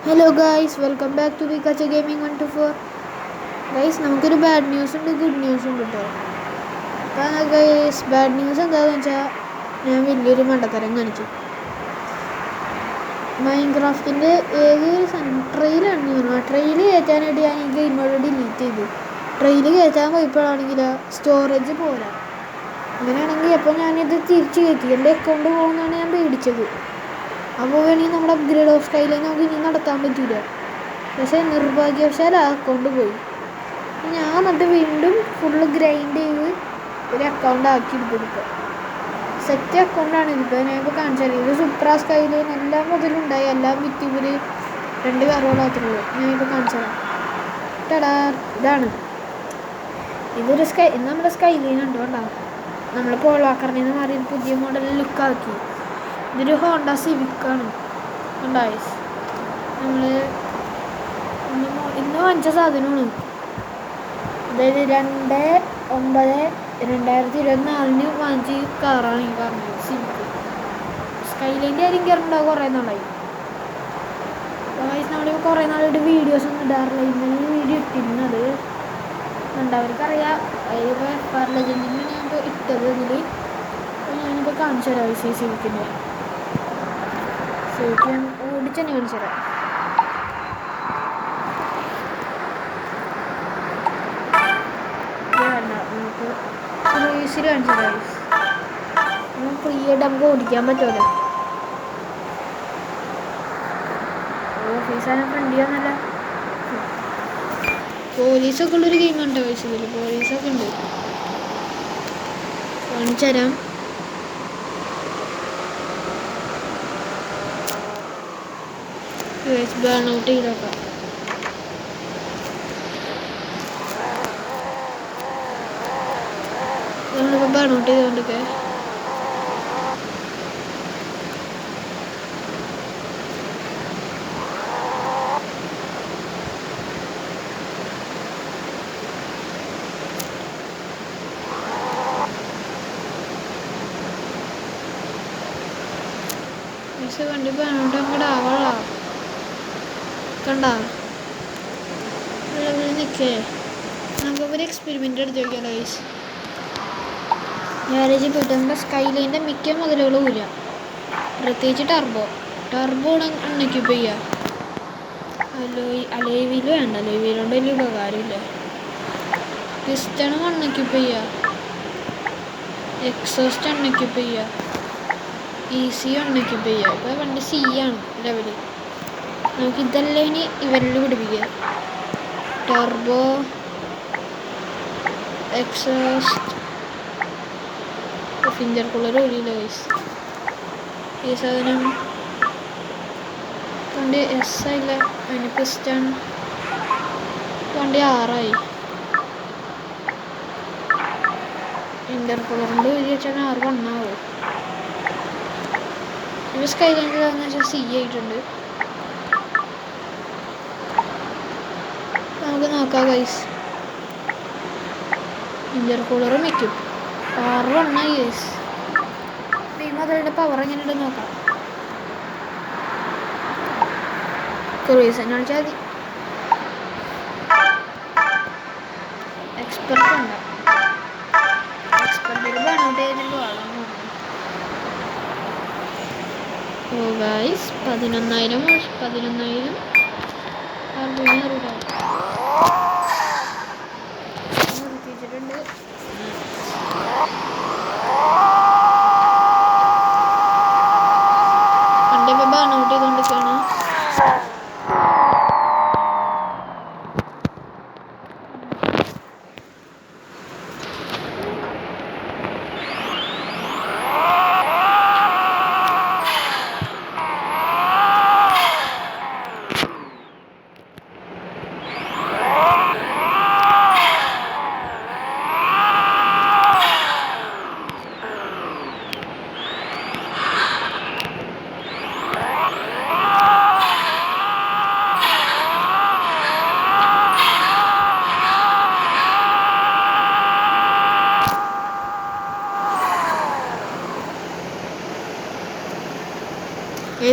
Hello guys, welcome back to വികാച്ച gaming 124. Guys, നമുക്കൊരു bad news ഉണ്ട്, ഗുഡ് ന്യൂസ് ഉണ്ട് കേട്ടോ. അപ്പം ഗൈസ്, ബാഡ് ന്യൂസ് എന്താണെന്ന് വെച്ചാൽ ഞാൻ വലിയൊരു മണ്ടത്തരം കാണിച്ചു. മൈൻക്രാഫ്റ്റിൻ്റെ ഏതൊരു ട്രെയിലാണ് തോന്നുന്നു. ആ ട്രെയിൽ കയറ്റാനായിട്ട് ഞാൻ ഈ ഗെയിമോട് ഡിലീറ്റ് ചെയ്തു. ട്രെയിൽ കയറ്റാൻ പോയപ്പോഴാണെങ്കിൽ സ്റ്റോറേജ് പോരാ. അങ്ങനെയാണെങ്കിൽ അപ്പോൾ ഞാനിത് തിരിച്ച് കയറ്റി. എൻ്റെ അക്കൗണ്ട് പോകുന്നതാണ് ഞാൻ പേടിച്ചത്. അപ്പോൾ വേണമെങ്കിൽ നമ്മുടെ അപ്ഗ്രേഡ് ഓഫ് സ്കൈലൈൻ നമുക്ക് ഇനി നടത്താൻ പറ്റില്ല. പക്ഷേ നിർഭാഗ്യവശാൽ ആ അക്കൗണ്ട് പോയി. ഞാൻ എന്നിട്ട് വീണ്ടും ഫുള്ള് ഗ്രൈൻഡ് ചെയ്ത് ഒരു അക്കൗണ്ട് ആക്കി എടുത്തെടുക്കുക. സെറ്റ് അക്കൗണ്ടാണ് ഇതിപ്പോൾ. ഞാനിപ്പോൾ കാണിച്ചു തരാം. ഇത് സൂപ്ര സ്കൈലൈൻ എല്ലാം മുതലുണ്ടായി. എല്ലാം വിറ്റ് ഇവർ 2 കാറുകൾ മാത്രമേ ഉള്ളൂ. ഞാനിപ്പോൾ കാണിച്ചു തരാം. ടടാ, ഇതാണ്. ഇതൊരു നമ്മുടെ സ്കൈലൈൻ ഉണ്ട് കേട്ടോ. നമ്മൾ പോളാക്കറിൽ നിന്ന് മാറി പുതിയ മോഡൽ ലുക്കാക്കി. ഇതൊരു ഹോണ്ട സിവിക്കാണ്. ഉണ്ടായി നമ്മൾ ഇന്ന് വാങ്ങിച്ച സാധനമാണ്. അതായത് 2/9/2024 വാങ്ങിച്ച കാറാണ് ഈ പറഞ്ഞത്, സിവിക്ക്. സ്കൈലൈൻ്റെ കാര്യം കയറുണ്ടാവും കുറേ നാളായി. നമ്മളിപ്പോൾ കുറേ നാളായിട്ട് വീഡിയോസ് ഒന്നും ഇടാറില്ല. ഇന്നലെ വീഡിയോ ഇട്ടിരുന്നത് കണ്ടവർക്കറിയാം. അതിലിപ്പോൾ എഫ്ആർ ലെജൻഡിന് ഞാനിപ്പോൾ ഇട്ടത് ഇതിൽ. അപ്പോൾ ഞാനിപ്പോൾ കാണിച്ചു തരാം സിവിക്കിൻ്റെ. ശരിക്കും ഓടിച്ചെന്നെ കാണിച്ചു തരാം. നമുക്ക് റേസിൽ കാണിച്ചു തരാം. ഫ്രീ ആയിട്ട് നമുക്ക് ഓടിക്കാൻ പറ്റുമല്ലോ. ഓഫീസാണ് ഫ്രണ്ട് ചെയ്യാന്നല്ല. പോലീസൊക്കെ ഉള്ളൊരു ഗെയിമുണ്ട് ഇതിൽ. പോലീസൊക്കെ ഉണ്ട്. കാണിച്ചു തരാം. ബേൺ ഔട്ട് ചെയ്തോക്കാം. നമ്മളിപ്പോൾ ബേൺ ഔട്ട് ചെയ്തുകൊണ്ടൊക്കെ വണ്ടി ബേൺ ഔട്ട് അങ്ങോട്ട് ആവാളാ. കണ്ട നിൽക്കേ. നമുക്കിപ്പോൾ ഒരു എക്സ്പെരിമെൻ്റ് എടുത്ത് വയ്ക്കാം ഗൈസ്. ഗ്യാരേജിൽ പോയിട്ട് നമ്മുടെ സ്കൈലൈൻ്റെ മിക്ക മുതലുകളും ഇല്ല. പ്രത്യേകിച്ച് ടർബോ അൺഎക്യൂപ്പ് ചെയ്യുക. അലോയിൽ വേണ്ട. അലോയിലുകൊണ്ട് വലിയ ഉപകാരമില്ല. പിസ്റ്റണും അൺഎക്യൂപ്പ് ചെയ്യുക. എക്സോസ്റ്റ് അൺഎക്യൂപ്പ് ചെയ്യുക. ഈസി അൺഎക്യൂപ്പ് ചെയ്യുക. ഇപ്പോൾ വണ്ടി സി ആണ് ലെവല്. നമുക്കിതെല്ലാം ഇനി ഇവരിൽ പിടിപ്പിക്കുക. ടർബോ, എക്സോസ്റ്റ്, ഫിഞ്ചർ കൂളർ ഒഴിയില്ല ഗൈസ്. ഈ സാധനം വണ്ടി എസ് ആയില്ല. അതിന് പിസ്റ്റൺ വണ്ടി 6 ഫിഞ്ചർ കൂളറിൻ്റെ ഒഴി വെച്ചാൽ 6 വണ്ണാവും. ഇപ്പോൾ സ്കൈലൈനിലാന്ന് വെച്ചാൽ സി ആയിട്ടുണ്ട്. നമുക്ക് നോക്കാം ഗൈസ്. ഫിഞ്ചർ കൂളറും വയ്ക്കും. 6 വണ്ണായി ഗൈസ്. ഈ മുതലിൻ്റെ പവർ എങ്ങനെയുണ്ടെന്ന് നോക്കാം. ക്രൂയിസ് എന്ന് വിളിച്ചാൽ മതി. എക്സ്പെർട്ട് ഉണ്ട്. എക്സ്പെർട്ടിൽ ബേണൗട്ട് ചെയ്തിട്ട് വേണം. ഓ ഗൈസ്, 11,000 നിർത്തിച്ചിട്ടുണ്ട്. വണ്ടി ഇപ്പോൾ ബേണൗട്ട് ചെയ്തുകൊണ്ടിരിക്കുകയാണ്.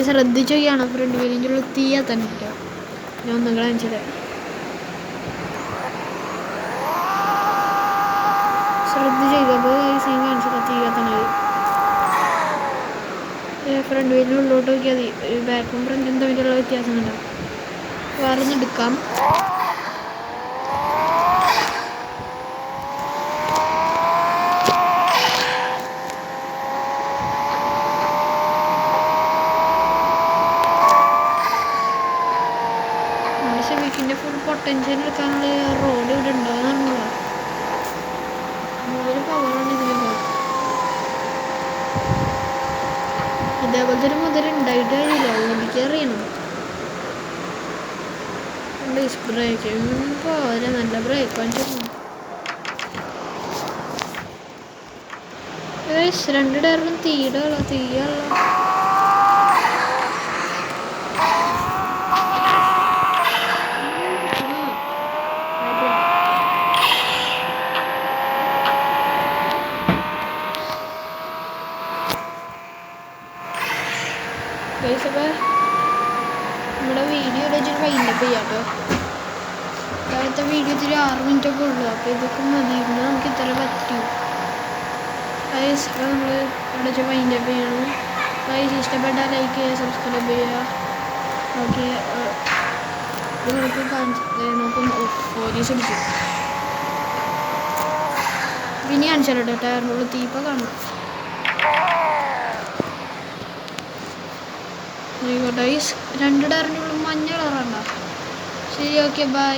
ശ്രദ്ധിച്ചു നോക്കിയാണ് ഫ്രണ്ട് വീലിൻ്റെ ഉള്ളിൽ തീയാ തന്നെ കേട്ടോ. ഞാൻ ഒന്നും കാണിച്ചത് ശ്രദ്ധിച്ചു നോക്കുക. അപ്പോൾ സീൻ കാണിച്ചത് തീയാ തന്നെ. ഫ്രണ്ട് വീലിൻ്റെ ഉള്ളിലോട്ട് നോക്കിയാൽ മതി. ബാക്കും ഫ്രണ്ടും തമ്മിലുള്ള വ്യത്യാസം ഉണ്ടാവും. വേറൊന്നെടുക്കാം. ഷെവിക്കിൻ്റെ ഫുൾ പൊട്ടൻഷ്യൽ എടുക്കാനുള്ള റോഡ് ഇവിടെ ഉണ്ടോയെന്നാണല്ലോ. ഒരു പവറാണ് ഇതിലുള്ളത്. ഇതേപോലത്തെ ഒരു മുതൽ ഉണ്ടായിട്ട് കഴിയില്ല. ഓടിക്കാൻ അറിയണം. ബ്രേക്ക് പോരെ, നല്ല ബ്രേക്ക് വാങ്ങിച്ചു. രണ്ട് ടയറിലും തീയുള്ള. അപ്പോൾ നമ്മുടെ വീഡിയോ വെച്ചിട്ട് വൈൻഡപ്പ് ചെയ്യാം കേട്ടോ. അടുത്ത വീഡിയോ ഇത്തിരി 6 മിനിറ്റൊക്കെ ഉള്ളൂ. അപ്പോൾ ഇതൊക്കെ മതി. പിന്നെ നമുക്ക് ഇത്ര പറ്റും. അപ്പോൾ നമ്മൾ ഇവിടെ വെച്ച് വൈൻഡപ്പ് ചെയ്യണം. ഇഷ്ടപ്പെട്ടാൽ ലൈക്ക് ചെയ്യുക, സബ്സ്ക്രൈബ് ചെയ്യുക. ഓക്കെ, നമുക്ക് പോലീസ് അടിക്കും. പിന്നെ കാണിച്ചാലോ ടയറിനുള്ള തീപ്പ കാണാം. ആയിക്കോട്ടെ. 2 ടയറിൻ്റെ ഉള്ളിൽ മഞ്ഞ കളറുണ്ടോ? ശരി, ഓക്കെ, ബൈ.